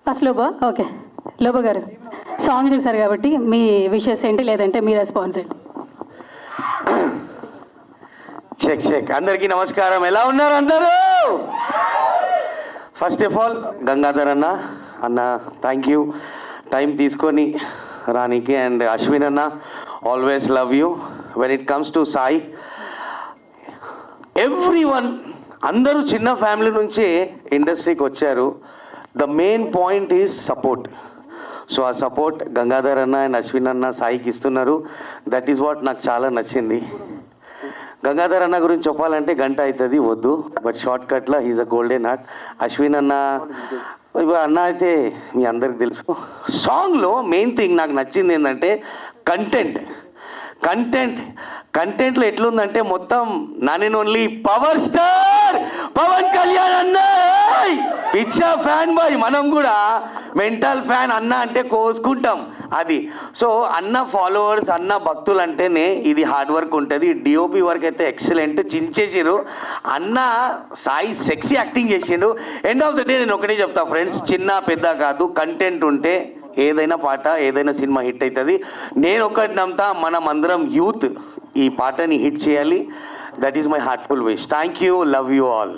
First Lobo okay Lobo గారు song చూసారు కాబట్టి మీ విషెస్ ఏంటి లేదంటే మీ రెస్పాన్స్ ఏంటి? చెక్ అందరికీ నమస్కారం. ఎలా ఉన్నారు అందరూ? ఫస్ట్ ఆఫ్ ఆల్ గంగాధర్ అన్న థ్యాంక్ యూ టైం తీసుకొని రానికి. అండ్ అశ్విన్ అన్న always love you. When it comes to Sai everyone అందరూ చిన్న ఫ్యామిలీ నుంచి ఇండస్ట్రీకి వచ్చారు. The main point is support. So ఆ సపోర్ట్ గంగాధర్ అన్న అండ్ అశ్విన్ అన్న సాయికి ఇస్తున్నారు. దట్ ఈస్ వాట్ నాకు చాలా నచ్చింది. గంగాధర్ అన్న గురించి చెప్పాలంటే గంట అవుతుంది, వద్దు. బట్ షార్ట్ కట్లో he's a golden heart. Ashwin అన్న అన్న అయితే మీ అందరికి తెలుసు. సాంగ్లో మెయిన్ థింగ్ నాకు నచ్చింది ఏంటంటే కంటెంట్లో ఎట్లుందంటే మొత్తం non only power star Pawan Kalyan అన్న పిచ్చా ఫ్యాన్ బాయ్. మనం కూడా మెంటల్ ఫ్యాన్ అన్న అంటే కోసుకుంటాం అది. సో అన్న ఫాలోవర్స్ అన్న భక్తులు అంటేనే ఇది హార్డ్ వర్క్ ఉంటుంది. డిఓపి వర్క్ అయితే ఎక్సలెంట్ చించేసిరు. అన్న సాయి సెక్సీ యాక్టింగ్ చేసిండు. ఎండ్ ఆఫ్ ద డే నేను ఒకటే చెప్తా ఫ్రెండ్స్, చిన్న పెద్ద కాదు, కంటెంట్ ఉంటే ఏదైనా పాట ఏదైనా సినిమా హిట్ అవుతుంది. నేను ఒకటి నమ్ముతా, మనం అందరం యూత్ ఈ పాటని హిట్ చేయాలి. That is my heartful wish. Thank you, love you all.